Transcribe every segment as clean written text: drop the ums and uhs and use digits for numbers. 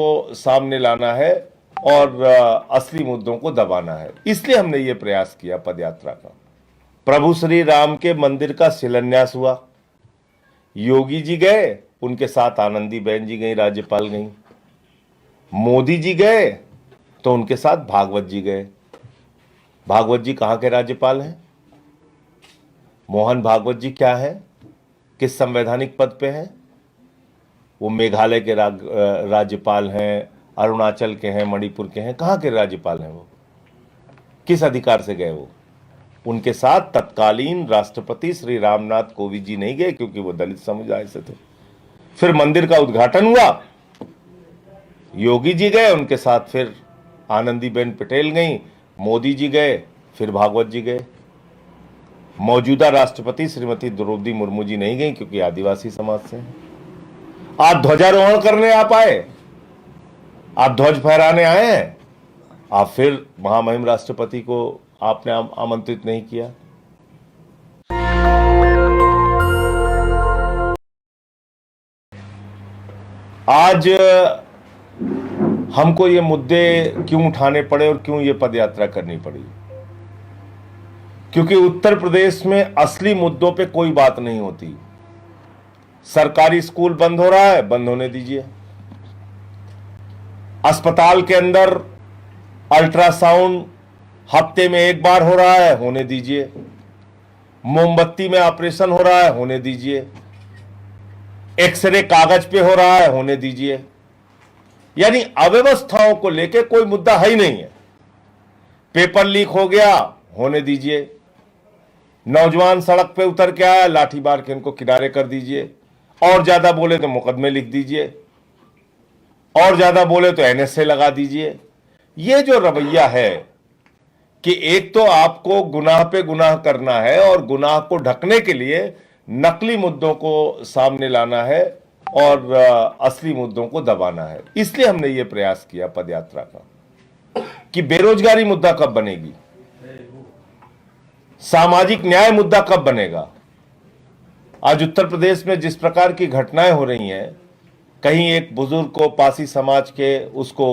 को सामने लाना है और असली मुद्दों को दबाना है। इसलिए हमने ये प्रयास किया पदयात्रा का। प्रभु श्री राम के मंदिर का शिलान्यास हुआ, योगी जी गए, उनके साथ आनंदीबेन जी गई, राज्यपाल गई। मोदी जी गए तो उनके साथ भागवत जी गए। भागवत जी कहां के राज्यपाल हैं? मोहन भागवत जी क्या है, किस संवैधानिक पद पे हैं? वो मेघालय के राज्यपाल हैं, अरुणाचल के हैं, मणिपुर के हैं। कहां के राज्यपाल हैं वो? किस अधिकार से गए वो? उनके साथ तत्कालीन राष्ट्रपति श्री रामनाथ कोविंद जी नहीं गए, क्योंकि वो दलित समुदाय से थे। फिर मंदिर का उद्घाटन हुआ, योगी जी गए, उनके साथ फिर आनंदीबेन पटेल गई, मोदी जी गए, फिर भागवत जी गए। मौजूदा राष्ट्रपति श्रीमती द्रौपदी मुर्मू जी नहीं गई, क्योंकि आदिवासी समाज से हैं। आप ध्वजारोहण करने आप आए, आप ध्वज फहराने आए हैं, आप फिर महामहिम राष्ट्रपति को आपने आमंत्रित नहीं किया। आज हमको ये मुद्दे क्यों उठाने पड़े और क्यों ये पदयात्रा करनी पड़ी? क्योंकि उत्तर प्रदेश में असली मुद्दों पे कोई बात नहीं होती। सरकारी स्कूल बंद हो रहा है, बंद होने दीजिए। अस्पताल के अंदर अल्ट्रासाउंड हफ्ते में एक बार हो रहा है, होने दीजिए। मोमबत्ती में ऑपरेशन हो रहा है, होने दीजिए। एक्सरे कागज पे हो रहा है, होने दीजिए। यानी अव्यवस्थाओं को लेके कोई मुद्दा है ही नहीं है। पेपर लीक हो गया, होने दीजिए। नौजवान सड़क पे उतर के आया, लाठी मार के इनको किनारे कर दीजिए। और ज्यादा बोले तो मुकदमे लिख दीजिए, और ज्यादा बोले तो एनएसए लगा दीजिए। ये जो रवैया है कि एक तो आपको गुनाह पे गुनाह करना है और गुनाह को ढकने के लिए नकली मुद्दों को सामने लाना है और असली मुद्दों को दबाना है। इसलिए हमने ये प्रयास किया पदयात्रा का कि बेरोजगारी मुद्दा कब बनेगी, सामाजिक न्याय मुद्दा कब बनेगा। आज उत्तर प्रदेश में जिस प्रकार की घटनाएं हो रही हैं, कहीं एक बुजुर्ग को पासी समाज के उसको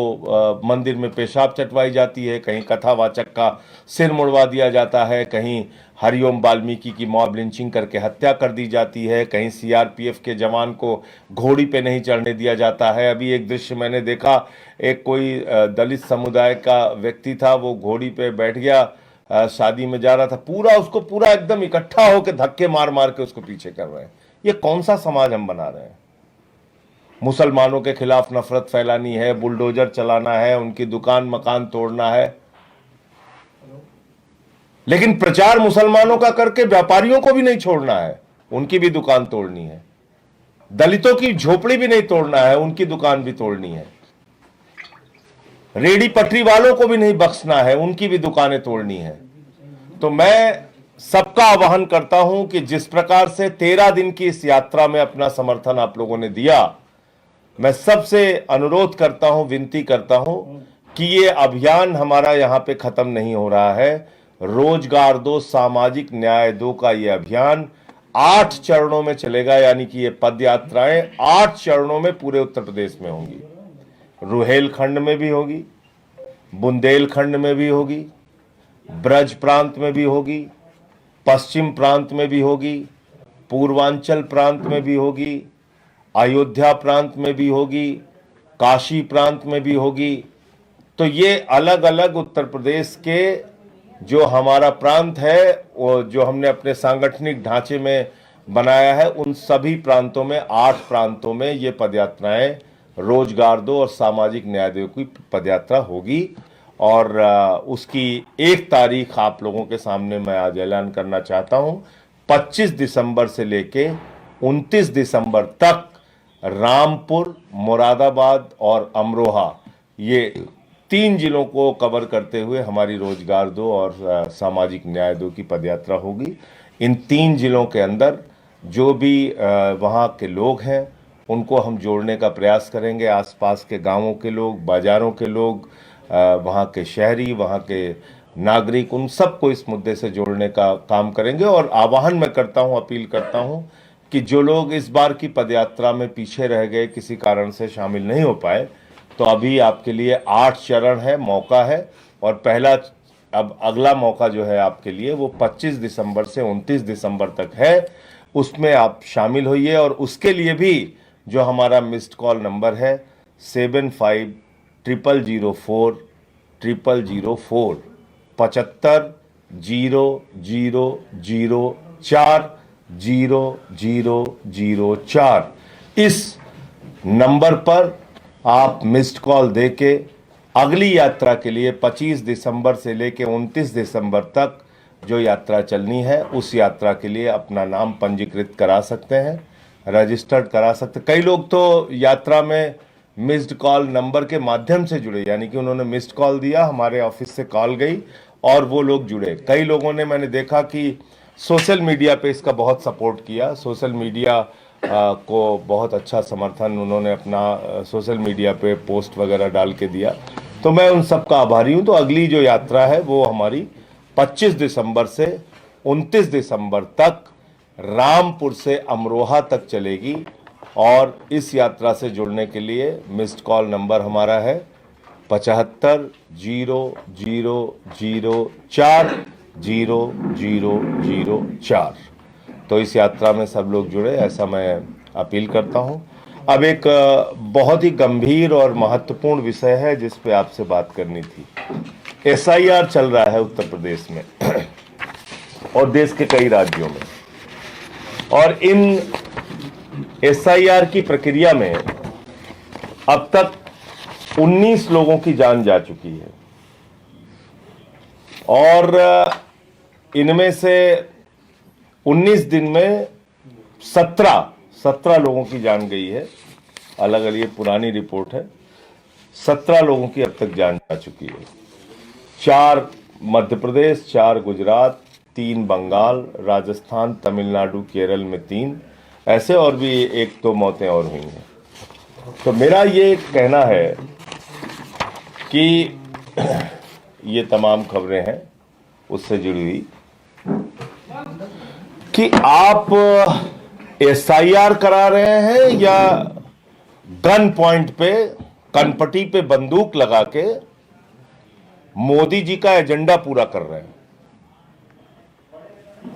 मंदिर में पेशाब चटवाई जाती है, कहीं कथावाचक का सिर मुड़वा दिया जाता है, कहीं हरिओम वाल्मीकि की मॉब लिंचिंग करके हत्या कर दी जाती है, कहीं सीआरपीएफ के जवान को घोड़ी पे नहीं चढ़ने दिया जाता है। अभी एक दृश्य मैंने देखा, एक कोई दलित समुदाय का व्यक्ति था, वो घोड़ी पे बैठ गया, शादी में जा रहा था, उसको पूरा एकदम इकट्ठा होकर धक्के मार मार के उसको पीछे कर रहे हैं। ये कौन सा समाज हम बना रहे हैं? मुसलमानों के खिलाफ नफरत फैलानी है, बुलडोजर चलाना है, उनकी दुकान मकान तोड़ना है, लेकिन प्रचार मुसलमानों का करके व्यापारियों को भी नहीं छोड़ना है, उनकी भी दुकान तोड़नी है। दलितों की झोपड़ी भी नहीं तोड़ना है, उनकी दुकान भी तोड़नी है। रेडी पटरी वालों को भी नहीं बख्शना है, उनकी भी दुकानें तोड़नी है। तो मैं सबका आह्वान करता हूं कि जिस प्रकार से 13 दिन की इस यात्रा में अपना समर्थन आप लोगों ने दिया, मैं सबसे अनुरोध करता हूं, विनती करता हूं कि ये अभियान हमारा यहां पे खत्म नहीं हो रहा है। रोजगार दो, सामाजिक न्याय दो का ये अभियान 8 चरणों में चलेगा, यानी कि ये पदयात्राएं 8 चरणों में पूरे उत्तर प्रदेश में होंगी। रुहेलखंड में भी होगी, बुंदेलखंड में भी होगी, ब्रज प्रांत में भी होगी, पश्चिम प्रांत में भी होगी, पूर्वांचल प्रांत में भी होगी, अयोध्या प्रांत में भी होगी, काशी प्रांत में भी होगी। तो ये अलग अलग उत्तर प्रदेश के जो हमारा प्रांत है, वो जो हमने अपने सांगठनिक ढांचे में बनाया है, उन सभी प्रांतों में 8 प्रांतों में ये पदयात्राएं रोजगार दो और सामाजिक न्याय दो की पदयात्रा होगी। और उसकी 1 तारीख आप लोगों के सामने मैं आज ऐलान करना चाहता हूं। 25 दिसंबर से लेके 29 दिसंबर तक रामपुर, मुरादाबाद और अमरोहा, ये 3 जिलों को कवर करते हुए हमारी रोजगार दो और सामाजिक न्याय दो की पदयात्रा होगी। इन 3 जिलों के अंदर जो भी वहाँ के लोग हैं, उनको हम जोड़ने का प्रयास करेंगे। आसपास के गांवों के लोग, बाजारों के लोग, वहाँ के शहरी, वहाँ के नागरिक, उन सबको इस मुद्दे से जोड़ने का काम करेंगे। और आह्वान मैं करता हूँ, अपील करता हूँ कि जो लोग इस बार की पदयात्रा में पीछे रह गए, किसी कारण से शामिल नहीं हो पाए, तो अभी आपके लिए 8 चरण है, मौका है। और पहला, अब अगला मौका जो है आपके लिए वो 25 दिसंबर से 29 दिसंबर तक है, उसमें आप शामिल होइए। और उसके लिए भी जो हमारा मिस्ड कॉल नंबर है 7500040004 7500040004 इस नंबर पर आप मिस्ड कॉल देके अगली यात्रा के लिए 25 दिसंबर से लेके 29 दिसंबर तक जो यात्रा चलनी है उस यात्रा के लिए अपना नाम पंजीकृत करा सकते हैं, रजिस्टर्ड करा सकते। कई लोग तो यात्रा में मिस्ड कॉल नंबर के माध्यम से जुड़े, यानी कि उन्होंने मिस्ड कॉल दिया, हमारे ऑफिस से कॉल गई और वो लोग जुड़े। कई लोगों ने, मैंने देखा कि सोशल मीडिया पे इसका बहुत सपोर्ट किया, सोशल मीडिया को बहुत अच्छा समर्थन उन्होंने अपना सोशल मीडिया पे पोस्ट वगैरह डाल के दिया, तो मैं उन सब का आभारी हूं। तो अगली जो यात्रा है वो हमारी 25 दिसंबर से 29 दिसंबर तक रामपुर से अमरोहा तक चलेगी। और इस यात्रा से जुड़ने के लिए मिस्ड कॉल नंबर हमारा है 7500040004। तो इस यात्रा में सब लोग जुड़े, ऐसा मैं अपील करता हूं। अब एक बहुत ही गंभीर और महत्वपूर्ण विषय है जिस पे आपसे बात करनी थी। एसआईआर चल रहा है उत्तर प्रदेश में और देश के कई राज्यों में, और इन एसआईआर की प्रक्रिया में अब तक 19 लोगों की जान जा चुकी है और इनमें से 19 दिन में 17 लोगों की जान गई है। अलग अलग, ये पुरानी रिपोर्ट है। 17 लोगों की अब तक जान जा चुकी है। 4 मध्य प्रदेश, 4 गुजरात, 3 बंगाल, राजस्थान, तमिलनाडु, केरल में 3, ऐसे और भी 1-2 मौतें और हुई हैं। तो मेरा ये कहना है कि ये तमाम खबरें हैं उससे जुड़ी हुई कि आप एसआईआर करा रहे हैं या गन पॉइंट पे, कनपटी पे बंदूक लगा के मोदी जी का एजेंडा पूरा कर रहे हैं।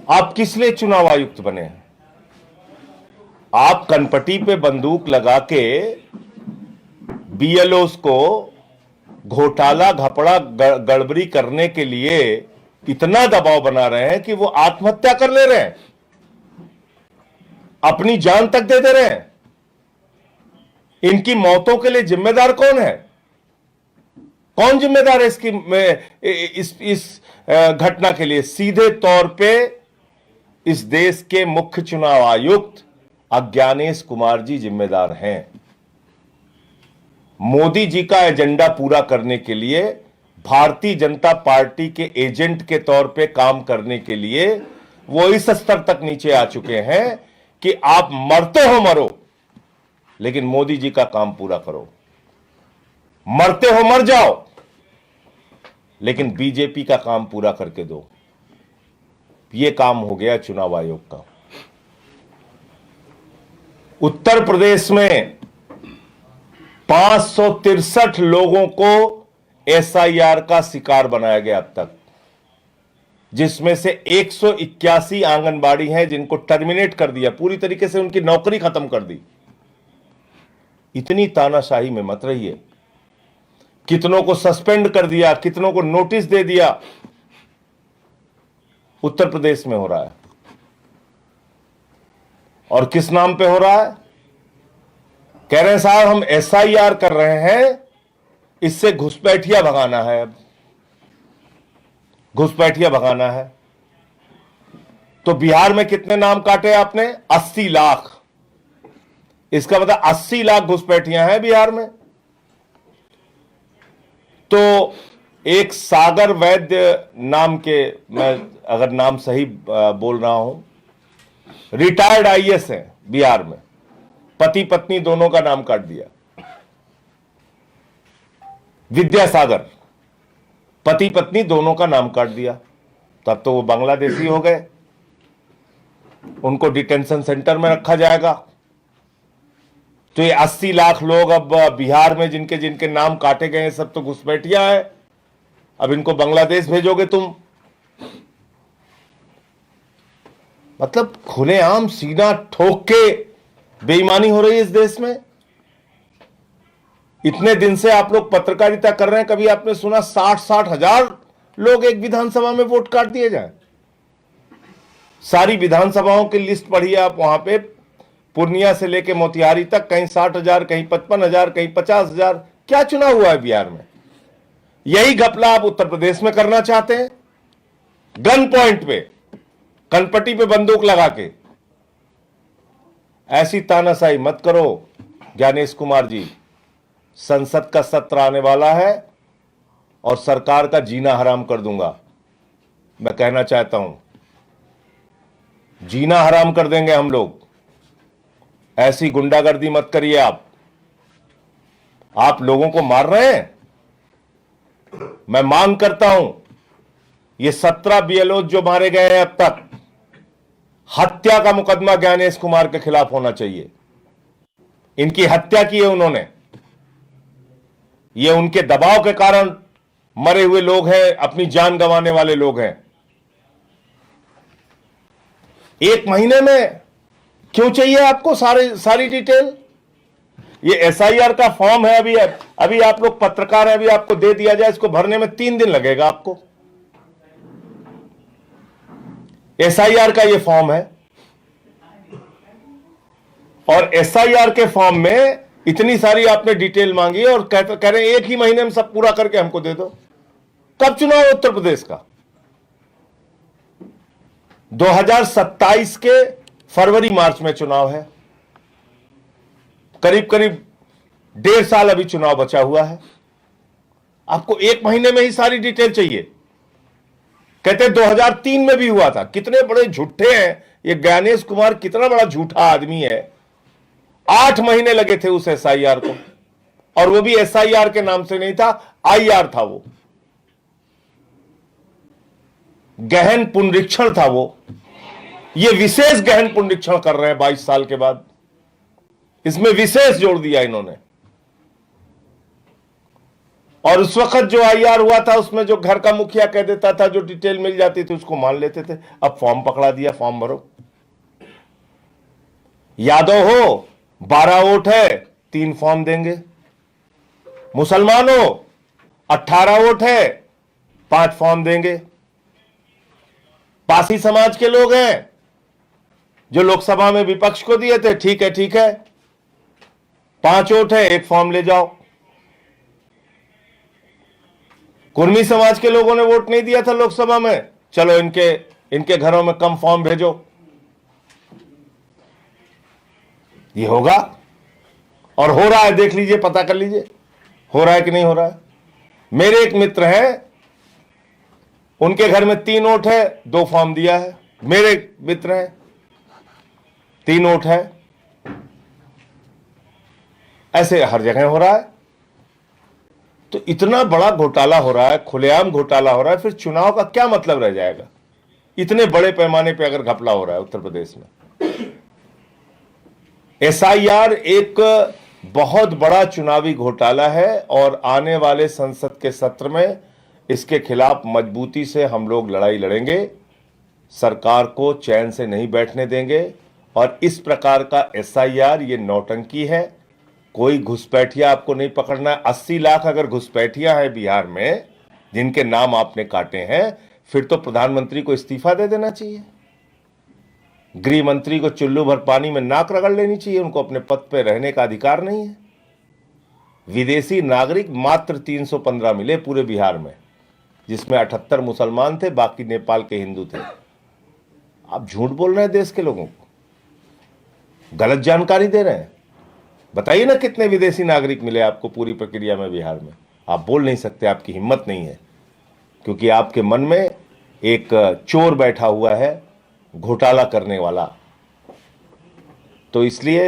आप किस लिए चुनाव आयुक्त बने हैं? आप कनपटी पे बंदूक लगा के बीएलओस को घोटाला, घपड़ा, गड़बड़ी करने के लिए इतना दबाव बना रहे हैं कि वो आत्महत्या कर ले रहे हैं, अपनी जान तक दे दे रहे हैं। इनकी मौतों के लिए जिम्मेदार कौन है? कौन जिम्मेदार है इस घटना के लिए? सीधे तौर पे इस देश के मुख्य चुनाव आयुक्त अज्ञानेश कुमार जी जिम्मेदार हैं। मोदी जी का एजेंडा पूरा करने के लिए, भारतीय जनता पार्टी के एजेंट के तौर पे काम करने के लिए वो इस स्तर तक नीचे आ चुके हैं कि आप मरते हो मरो, लेकिन मोदी जी का काम पूरा करो। मरते हो मर जाओ, लेकिन बीजेपी का काम पूरा करके दो। यह काम हो गया चुनाव आयोग का। उत्तर प्रदेश में 563 लोगों को एसआईआर का शिकार बनाया गया अब तक, जिसमें से 181 आंगनबाड़ी हैं जिनको टर्मिनेट कर दिया, पूरी तरीके से उनकी नौकरी खत्म कर दी। इतनी तानाशाही में मत रहिए। कितनों को सस्पेंड कर दिया, कितनों को नोटिस दे दिया। उत्तर प्रदेश में हो रहा है, और किस नाम पे हो रहा है? कह रहे हैं साहब हम एसआईआर कर रहे हैं, इससे घुसपैठिया भगाना है। अब घुसपैठिया भगाना है तो बिहार में कितने नाम काटे आपने? 80 लाख। इसका मतलब 80 लाख घुसपैठियां हैं बिहार में। तो एक सागर वैद्य नाम के, मैं अगर नाम सही बोल रहा हूं, रिटायर्ड आईएएस हैं बिहार में, पति पत्नी दोनों का नाम काट दिया। विद्यासागर, पति पत्नी दोनों का नाम काट दिया। तब तो वो बांग्लादेशी हो गए, उनको डिटेंशन सेंटर में रखा जाएगा। तो ये 80 लाख लोग अब बिहार में जिनके जिनके नाम काटे गए हैं, सब तो घुसपैठिया है। अब इनको बांग्लादेश भेजोगे तुम। मतलब खुलेआम सीना ठोक के बेईमानी हो रही है इस देश में। इतने दिन से आप लोग पत्रकारिता कर रहे हैं, कभी आपने सुना 60-60 हजार लोग एक विधानसभा में वोट काट दिए जाए? सारी विधानसभाओं की लिस्ट पढ़िए आप, वहां पे पूर्णिया से लेके मोतिहारी तक कहीं 60,000, कहीं 55,000, कहीं 50,000। क्या चुनाव हुआ है बिहार में? यही घपला आप उत्तर प्रदेश में करना चाहते हैं, गन पॉइंट पे, कनपट्टी पे बंदूक लगा के। ऐसी तानाशाही मत करो ज्ञानेश कुमार जी। संसद का सत्र आने वाला है और सरकार का जीना हराम कर दूंगा। मैं कहना चाहता हूं, जीना हराम कर देंगे हम लोग। ऐसी गुंडागर्दी मत करिए आप लोगों को मार रहे हैं। मैं मांग करता हूं, ये 17 बीएलओ जो मारे गए हैं अब तक, हत्या का मुकदमा ज्ञानेश कुमार के खिलाफ होना चाहिए। इनकी हत्या की है उन्होंने, ये उनके दबाव के कारण मरे हुए लोग हैं, अपनी जान गंवाने वाले लोग हैं। 1 महीने में क्यों चाहिए आपको सारी डिटेल? ये एसआईआर का फॉर्म है, अभी आप लोग पत्रकार हैं, अभी आपको दे दिया जाए, इसको भरने में 3 दिन लगेगा आपको। एसआईआर का ये फॉर्म है और एसआईआर के फॉर्म में इतनी सारी आपने डिटेल मांगी और कह रहे हैं 1 ही महीने में सब पूरा करके हमको दे दो। कब चुनाव है उत्तर प्रदेश का? 2027 के फरवरी मार्च में चुनाव है। करीब करीब 1.5 साल अभी चुनाव बचा हुआ है। आपको 1 महीने में ही सारी डिटेल चाहिए। कहते 2003 में भी हुआ था। कितने बड़े झूठे हैं ये ज्ञानेश कुमार, कितना बड़ा झूठा आदमी है। 8 महीने लगे थे उस एसआईआर को, और वो भी एसआईआर के नाम से नहीं था, आईआर था वो, गहन पुनरीक्षण था वो। ये विशेष गहन पुनरीक्षण कर रहे हैं 22 साल के बाद। इसमें विशेष जोड़ दिया इन्होंने। और उस वक्त जो आईआर हुआ था उसमें जो घर का मुखिया कह देता था, जो डिटेल मिल जाती थी उसको मान लेते थे। अब फॉर्म पकड़ा दिया, फॉर्म भरो। यादव हो 12 वोट है 3 फॉर्म देंगे। मुसलमान हो 18 वोट है 5 फॉर्म देंगे। पासी समाज के लोग हैं जो लोकसभा में विपक्ष को दिए थे, ठीक है 5 वोट है 1 फॉर्म ले जाओ। कुर्मी समाज के लोगों ने वोट नहीं दिया था लोकसभा में, चलो इनके घरों में कम फॉर्म भेजो। ये होगा और हो रहा है, देख लीजिए, पता कर लीजिए हो रहा है कि नहीं हो रहा है। मेरे एक मित्र हैं, उनके घर में 3 वोट है 2 फॉर्म दिया है। मेरे मित्र हैं 3 वोट है। ऐसे हर जगह हो रहा है। तो इतना बड़ा घोटाला हो रहा है, खुलेआम घोटाला हो रहा है, फिर चुनाव का क्या मतलब रह जाएगा? इतने बड़े पैमाने पे अगर घपला हो रहा है उत्तर प्रदेश में। एसआईआर एक बहुत बड़ा चुनावी घोटाला है और आने वाले संसद के सत्र में इसके खिलाफ मजबूती से हम लोग लड़ाई लड़ेंगे। सरकार को चैन से नहीं बैठने देंगे। और इस प्रकार का एसआईआर ये नौटंकी है। कोई घुसपैठिया आपको नहीं पकड़ना है। 80 लाख अगर घुसपैठिया है बिहार में जिनके नाम आपने काटे हैं, फिर तो प्रधानमंत्री को इस्तीफा दे देना चाहिए। गृह मंत्री को चुल्लू भर पानी में नाक रगड़ लेनी चाहिए। उनको अपने पद पर रहने का अधिकार नहीं है। विदेशी नागरिक मात्र 315 मिले पूरे बिहार में, जिसमें 78 मुसलमान थे, बाकी नेपाल के हिंदू थे। आप झूठ बोल रहे हैं, देश के लोगों को गलत जानकारी दे रहे हैं। बताइए ना कितने विदेशी नागरिक मिले आपको पूरी प्रक्रिया में बिहार में? आप बोल नहीं सकते, आपकी हिम्मत नहीं है, क्योंकि आपके मन में एक चोर बैठा हुआ है, घोटाला करने वाला। तो इसलिए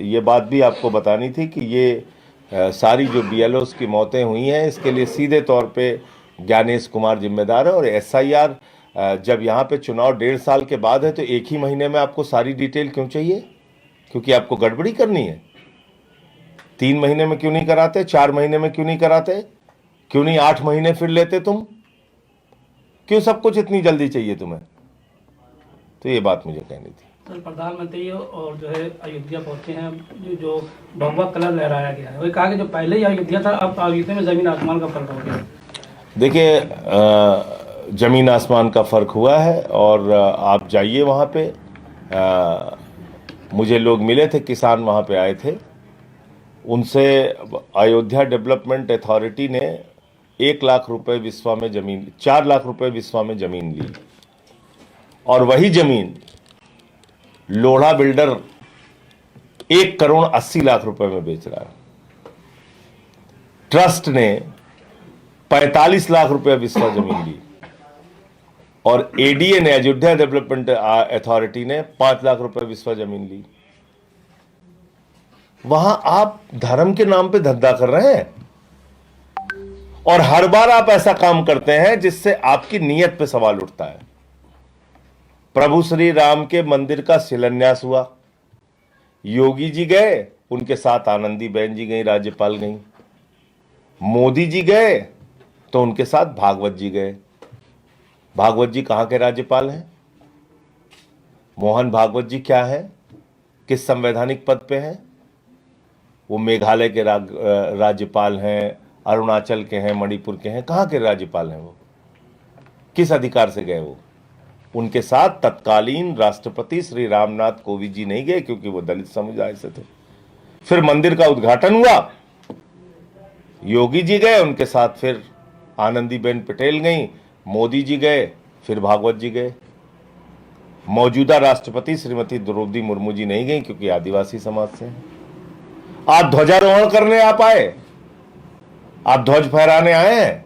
ये बात भी आपको बतानी थी कि ये सारी जो बीएलओस की मौतें हुई हैं, इसके लिए सीधे तौर पे ज्ञानेश कुमार जिम्मेदार है। और एसआईआर जब यहाँ पे चुनाव 1.5 साल के बाद है, तो 1 ही महीने में आपको सारी डिटेल क्यों चाहिए? क्योंकि आपको गड़बड़ी करनी है। 3 महीने में क्यों नहीं कराते, 4 महीने में क्यों नहीं कराते, क्यों नहीं 8 महीने फिर लेते तुम, क्यों सब कुछ इतनी जल्दी चाहिए तुम्हें? तो ये बात मुझे कहनी थी। सर, प्रधानमंत्री और जो है अयोध्या पहुंचे हैं, जो भगवा कलर लहराया गया है, वही कहा कि जो पहले ही अयोध्या था, अब अयोध्या में जमीन आसमान का फर्क हो गया। देखिए, जमीन आसमान का फर्क हुआ है और आप जाइए वहाँ पे। मुझे लोग मिले थे, किसान वहाँ पे आए थे, उनसे अयोध्या डेवलपमेंट अथॉरिटी ने 1 लाख रुपए विस्वा में जमीन, 4 लाख रुपए विस्वा में जमीन ली, और वही जमीन लोढ़ा बिल्डर 1 करोड़ 80 लाख रुपए में बेच रहा है। ट्रस्ट ने 45 लाख रुपए विस्वा जमीन ली और एडीए ने, अयोध्या डेवलपमेंट अथॉरिटी ने 5 लाख रुपए विस्वा जमीन ली। वहां आप धर्म के नाम पे धंधा कर रहे हैं और हर बार आप ऐसा काम करते हैं जिससे आपकी नीयत पे सवाल उठता है। प्रभु श्री राम के मंदिर का शिलान्यास हुआ, योगी जी गए, उनके साथ आनंदीबेन जी गई, राज्यपाल गई। मोदी जी गए तो उनके साथ भागवत जी गए। भागवत जी कहां के राज्यपाल हैं? मोहन भागवत जी क्या है, किस संवैधानिक पद पे हैं? वो मेघालय के राज्यपाल हैं, अरुणाचल के हैं, मणिपुर के हैं, कहां के राज्यपाल हैं? वो किस अधिकार से गए? वो उनके साथ तत्कालीन राष्ट्रपति श्री रामनाथ कोविंद जी नहीं गए क्योंकि वो दलित समुदाय से थे। फिर मंदिर का उद्घाटन हुआ, योगी जी गए, उनके साथ फिर आनंदीबेन पटेल गई, मोदी जी गए, फिर भागवत जी गए। मौजूदा राष्ट्रपति श्रीमती द्रौपदी मुर्मू जी नहीं गई क्योंकि आदिवासी समाज से हैं। आप ध्वजारोहण करने आप आए, आप ध्वज फहराने आए हैं,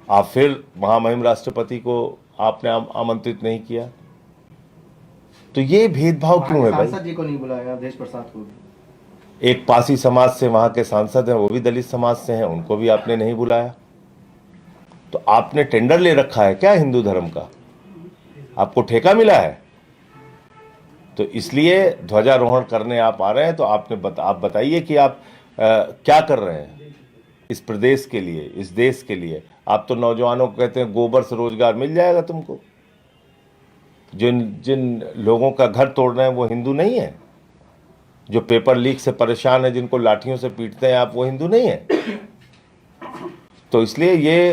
आप फिर महामहिम राष्ट्रपति को आपने आमंत्रित नहीं किया। तो ये भेदभाव क्यों है भाई? सांसद जी को नहीं बुलाया, देश प्रसाद को। एक पासी समाज से वहां के सांसद हैं, वो भी दलित समाज से हैं, उनको भी आपने नहीं बुलाया। तो आपने टेंडर ले रखा है क्या हिंदू धर्म का? आपको ठेका मिला है? तो इसलिए ध्वजारोहण करने आप आ रहे हैं तो आप बताइए कि आप क्या कर रहे हैं इस प्रदेश के लिए, इस देश के लिए। आप तो नौजवानों को कहते हैं गोबर से रोजगार मिल जाएगा तुमको। जिन लोगों का घर तोड़ रहे हैं वो हिंदू नहीं है, जो पेपर लीक से परेशान है, जिनको लाठियों से पीटते हैं आप, वो हिंदू नहीं है। तो इसलिए ये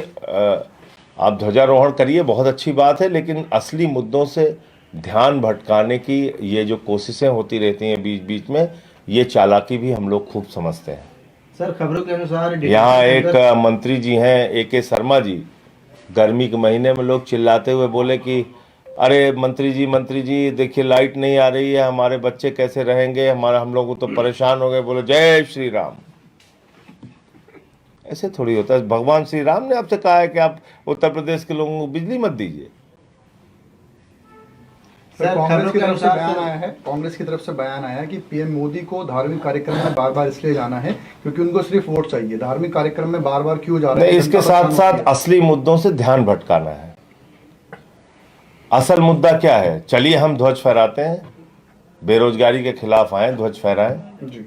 आप ध्वजारोहण करिए, बहुत अच्छी बात है, लेकिन असली मुद्दों से ध्यान भटकाने की ये जो कोशिशें होती रहती हैं बीच बीच में, ये चालाकी भी हम लोग खूब समझते हैं। सर, खबरों के अनुसार यहाँ एक मंत्री जी हैं AK शर्मा जी, गर्मी के महीने में लोग चिल्लाते हुए बोले कि अरे मंत्री जी देखिए लाइट नहीं आ रही है, हमारे बच्चे कैसे रहेंगे, हम लोग तो परेशान हो गए। बोले जय श्री राम। ऐसे थोड़ी होता है। भगवान श्री राम ने आपसे कहा है कि आप उत्तर प्रदेश के लोगों को बिजली मत दीजिए। कांग्रेस की तरफ से बयान आया है कि पीएम मोदी को धार्मिक कार्यक्रम में बार बार इसलिए जाना है क्योंकि उनको सिर्फ वोट चाहिए। धार्मिक कार्यक्रम में बार बार क्यों जा रहे हैं? इसके साथ साथ असली मुद्दों से ध्यान भटकाना है। असल मुद्दा क्या है? चलिए हम ध्वज फहराते हैं, बेरोजगारी के खिलाफ आए, ध्वज फहराएं जी।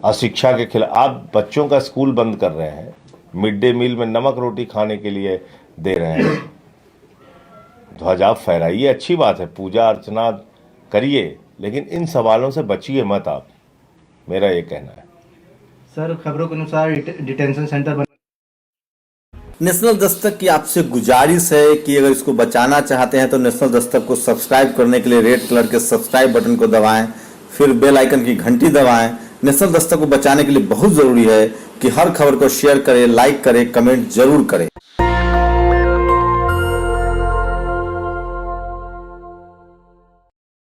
अशिक्षा के खिलाफ आप बच्चों का स्कूल बंद कर रहे हैं, मिड डे मील में नमक रोटी खाने के लिए दे रहे हैं, ध्वज आप फहराइए, अच्छी बात है, पूजा अर्चना करिए, लेकिन इन सवालों से बचिए मत आप, मेरा ये कहना है। सर, खबरों के अनुसार डिटेंशन सेंटर नेशनल दस्तक की आपसे गुजारिश है कि अगर इसको बचाना चाहते हैं तो नेशनल दस्तक को सब्सक्राइब करने के लिए रेड कलर के सब्सक्राइब बटन को दबाएं, फिर बेल आइकन की घंटी दबाएं। नेशनल दस्तक को बचाने के लिए बहुत जरूरी है कि हर खबर को शेयर करें, लाइक करें, कमेंट जरूर करें।